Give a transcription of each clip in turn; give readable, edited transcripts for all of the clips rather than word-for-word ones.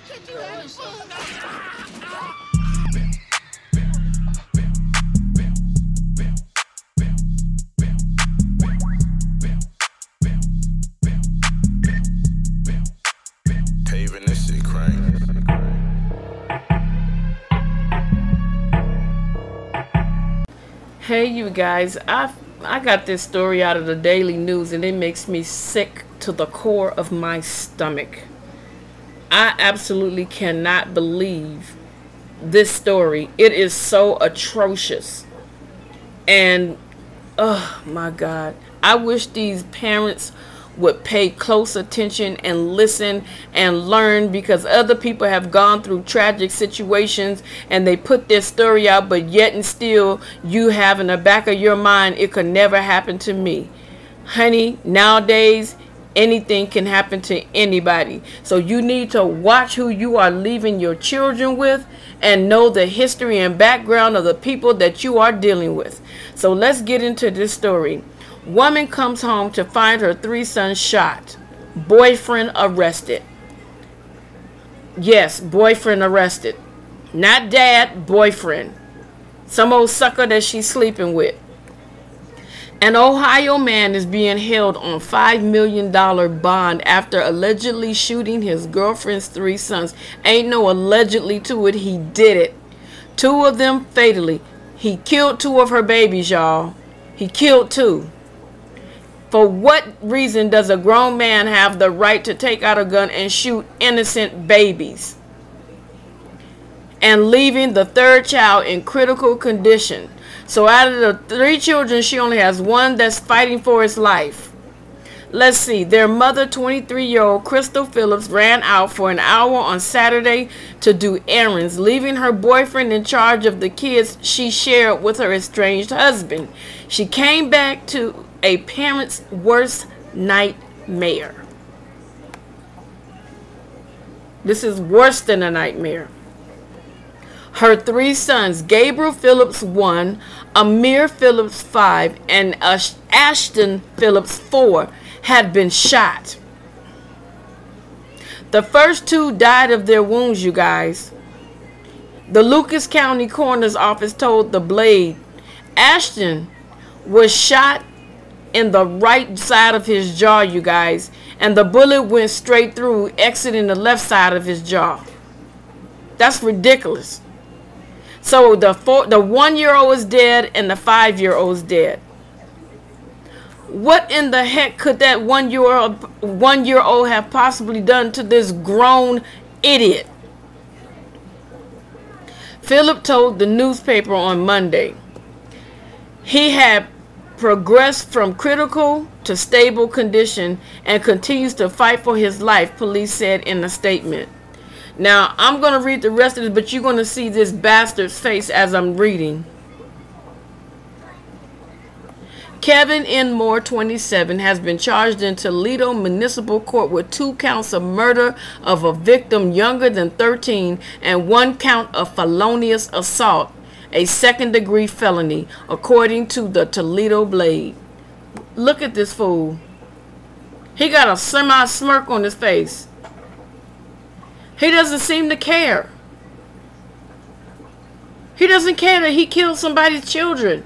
Paving this shit crank. Hey you guys, I got this story out of the Daily News and it makes me sick to the core of my stomach. I absolutely cannot believe this story. It is so atrocious. And oh my God, I wish these parents would pay close attention and listen and learn, because other people have gone through tragic situations and they put their story out, but yet and still you have in the back of your mind, it could never happen to me. Honey, nowadays anything can happen to anybody. So you need to watch who you are leaving your children with and know the history and background of the people that you are dealing with. So let's get into this story. Woman comes home to find her 3 sons shot. Boyfriend arrested. Yes, boyfriend arrested. Not dad, boyfriend. Some old sucker that she's sleeping with. An Ohio man is being held on $5 million bond after allegedly shooting his girlfriend's 3 sons. Ain't no allegedly to it. He did it. 2 of them fatally. He killed 2 of her babies, y'all. He killed 2. For what reason does a grown man have the right to take out a gun and shoot innocent babies? And leaving the 3rd child in critical condition. So out of the 3 children, she only has 1 that's fighting for his life. Let's see. Their mother, 23-year-old Crystal Phillips, ran out for an hour on Saturday to do errands, leaving her boyfriend in charge of the kids she shared with her estranged husband. She came back to a parent's worst nightmare. This is worse than a nightmare. Her 3 sons, Gabriel Phillips 1, Amir Phillips 5, and Ashton Phillips 4, had been shot. The first 2 died of their wounds, you guys. The Lucas County Coroner's Office told the Blade Ashton was shot in the right side of his jaw, you guys, and the bullet went straight through, exiting the left side of his jaw. That's ridiculous. So the 1-year-old is dead and the 5-year-old is dead. What in the heck could that 1-year-old have possibly done to this grown idiot? Philip told the newspaper on Monday he had progressed from critical to stable condition and continues to fight for his life, police said in a statement. Now, I'm going to read the rest of this, but you're going to see this bastard's face as I'm reading. Kevin N. Moore, 27, has been charged in Toledo Municipal Court with 2 counts of murder of a victim younger than 13 and 1 count of felonious assault, a 2nd-degree felony, according to the Toledo Blade. Look at this fool. He got a semi-smirk on his face. He doesn't seem to care. He doesn't care that he killed somebody's children.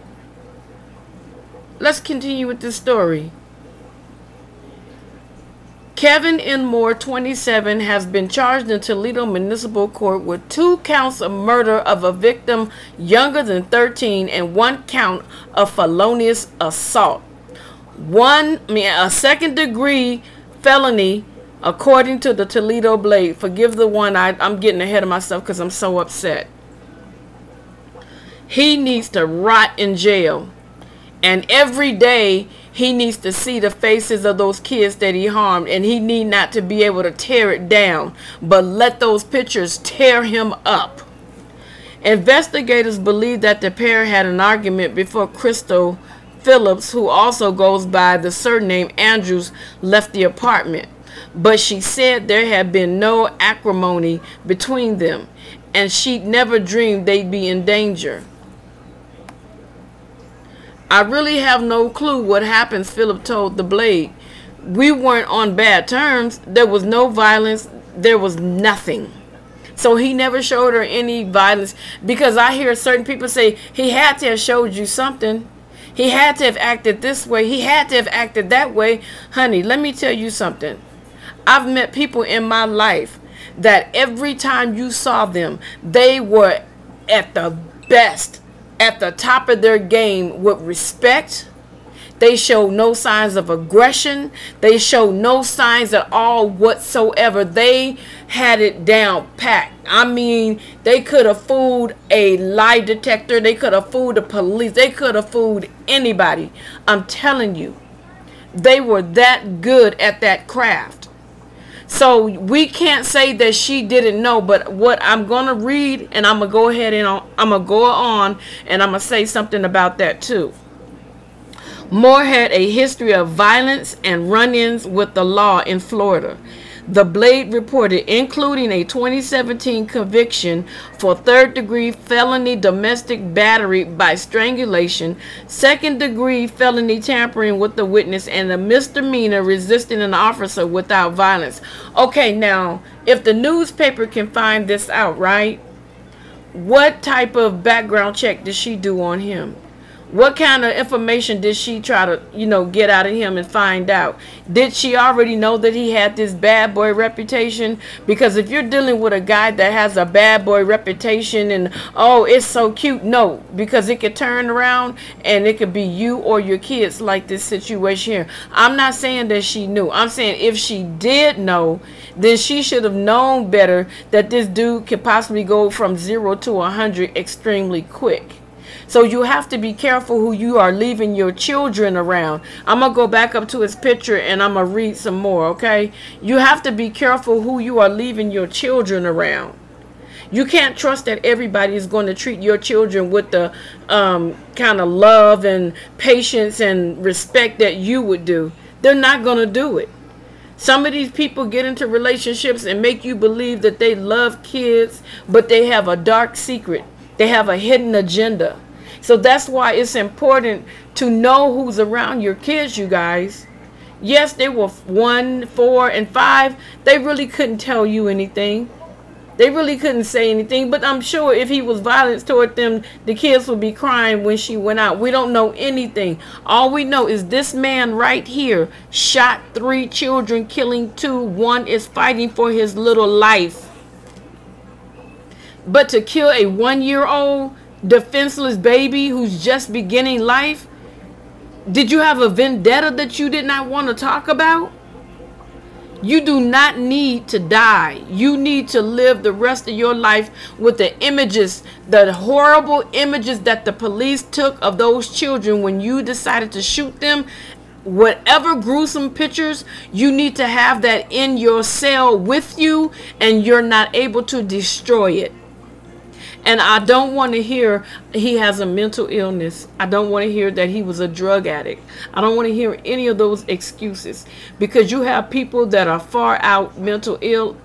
Let's continue with this story. Kevin N. Moore, 27, has been charged in Toledo Municipal Court with 2 counts of murder of a victim younger than 13 and 1 count of felonious assault. A 2nd-degree felony, according to the Toledo Blade. Forgive the one, I'm getting ahead of myself because I'm so upset. He needs to rot in jail. And every day he needs to see the faces of those kids that he harmed, and he need not to be able to tear it down, but let those pictures tear him up. Investigators believe that the pair had an argument before Crystal Phillips, who also goes by the surname Andrews, left the apartment. But she said there had been no acrimony between them, and she'd never dreamed they'd be in danger. I really have no clue what happens, Philip told the Blade. We weren't on bad terms. There was no violence. There was nothing. So he never showed her any violence, because I hear certain people say he had to have showed you something. He had to have acted this way. He had to have acted that way. Honey, let me tell you something. I've met people in my life that every time you saw them, they were at the best, at the top of their game with respect. They show no signs of aggression. They show no signs at all whatsoever. They had it down packed. I mean, they could have fooled a lie detector. They could have fooled the police. They could have fooled anybody. I'm telling you, they were that good at that craft. So we can't say that she didn't know, but what I'm going to read, and I'm going to go ahead and I'm going to go on and I'm going to say something about that too. Moore had a history of violence and run-ins with the law in Florida. The Blade reported, including a 2017 conviction for third-degree felony domestic battery by strangulation, second-degree felony tampering with the witness, and a misdemeanor resisting an officer without violence. Okay, now, if the newspaper can find this out, right? What type of background check did she do on him? What kind of information did she try to, get out of him and find out? Did she already know that he had this bad boy reputation? Because if you're dealing with a guy that has a bad boy reputation and, oh, it's so cute. No, because it could turn around and it could be you or your kids, like this situation here. I'm not saying that she knew. I'm saying if she did know, then she should have known better that this dude could possibly go from 0 to 100 extremely quick. So you have to be careful who you are leaving your children around. I'm going to go back up to his picture and I'm going to read some more, okay? You have to be careful who you are leaving your children around. You can't trust that everybody is going to treat your children with the kind of love and patience and respect that you would do. They're not going to do it. Some of these people get into relationships and make you believe that they love kids, but they have a dark secret. They have a hidden agenda. So that's why it's important to know who's around your kids, you guys. Yes, they were 1, 4, and 5. They really couldn't tell you anything. They really couldn't say anything. But I'm sure if he was violent toward them, the kids would be crying when she went out. We don't know anything. All we know is this man right here shot 3 children, killing 2. 1 is fighting for his little life. But to kill a 1-year-old defenseless baby who's just beginning life, did you have a vendetta that you did not want to talk about? You do not need to die. You need to live the rest of your life with the images, the horrible images that the police took of those children when you decided to shoot them. Whatever gruesome pictures, you need to have that in your cell with you, and you're not able to destroy it. And I don't want to hear he has a mental illness. I don't want to hear that he was a drug addict. I don't want to hear any of those excuses, because you have people that are far out mentally ill,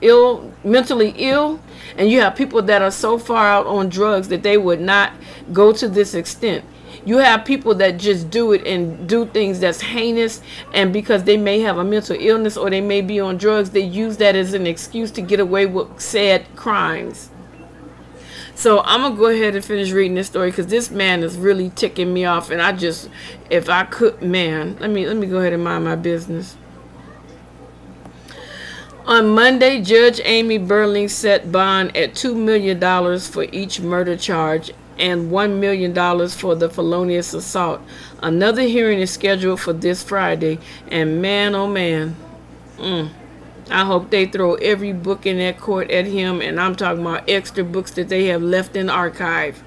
and you have people that are so far out on drugs that they would not go to this extent. You have people that just do it and do things that's heinous, and because they may have a mental illness or they may be on drugs, they use that as an excuse to get away with sad crimes. So I'm going to go ahead and finish reading this story, because this man is really ticking me off. And if I could, man, let me go ahead and mind my business. On Monday, Judge Amy Burling set bond at $2 million for each murder charge and $1 million for the felonious assault. Another hearing is scheduled for this Friday. And man, oh man, I hope they throw every book in that court at him, and I'm talking about extra books that they have left in archive.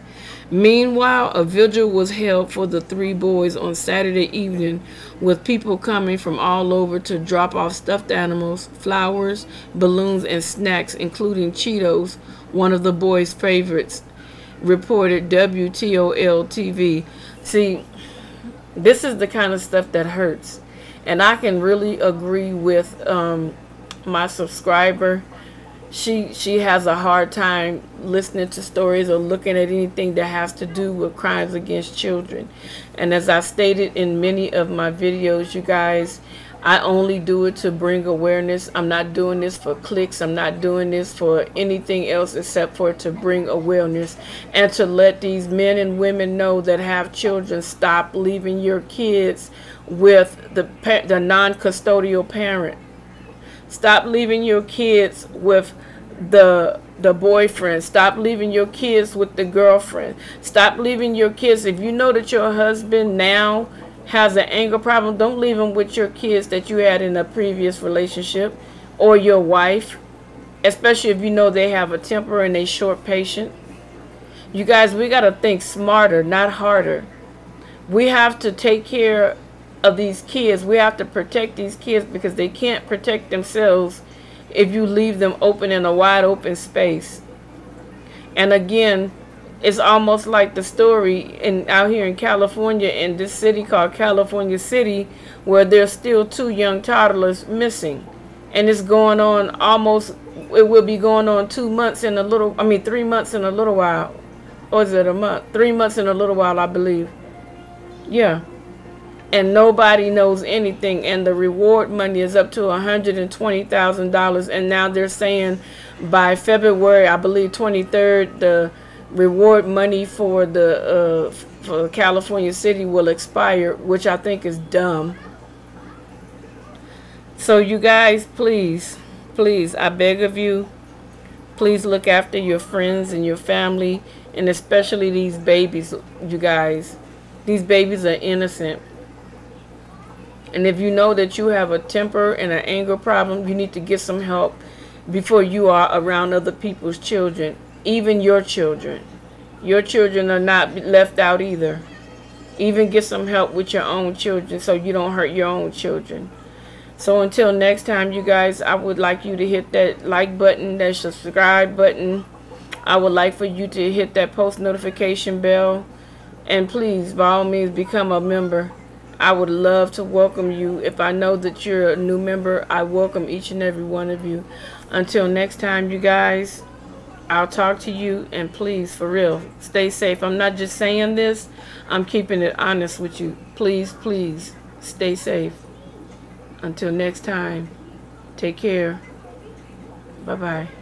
Meanwhile, a vigil was held for the 3 boys on Saturday evening, with people coming from all over to drop off stuffed animals, flowers, balloons, and snacks, including Cheetos, one of the boys' favorites, reported WTOL-TV. See, this is the kind of stuff that hurts. And I can really agree with my subscriber. She has a hard time listening to stories or looking at anything that has to do with crimes against children. And as I stated in many of my videos, you guys, I only do it to bring awareness. I'm not doing this for clicks. I'm not doing this for anything else except for to bring awareness and to let these men and women know that have children, stop leaving your kids with the non-custodial parent. Stop leaving your kids with the boyfriend. Stop leaving your kids with the girlfriend. Stop leaving your kids. If you know that your husband now has an anger problem, don't leave him with your kids that you had in a previous relationship, or your wife, especially if you know they have a temper and they short patient. You guys, we got to think smarter, not harder. We have to take care of these kids. We have to protect these kids because they can't protect themselves if you leave them open in a wide open space. And again, it's almost like the story out here in California, in this city called California City, where there's still 2 young toddlers missing. And it's going on almost, it will be going on 3 months in a little while. Or is it a month? 3 months in a little while, I believe. Yeah. And nobody knows anything. And the reward money is up to $120,000. And now they're saying by February, I believe 23rd, the reward money for for California City will expire, which I think is dumb. So you guys, please, I beg of you, please look after your friends and your family, and especially these babies, you guys. These babies are innocent. And if you know that you have a temper and an anger problem, you need to get some help before you are around other people's children. Even your children. Your children are not left out either. Even get some help with your own children so you don't hurt your own children. So until next time, you guys, I would like you to hit that like button, that subscribe button. I would like for you to hit that post notification bell. And please, by all means, become a member. I would love to welcome you. If I know that you're a new member, I welcome each and every one of you. Until next time, you guys, I'll talk to you, and please, for real, stay safe. I'm not just saying this, I'm keeping it honest with you. Please, stay safe. Until next time, take care. Bye-bye.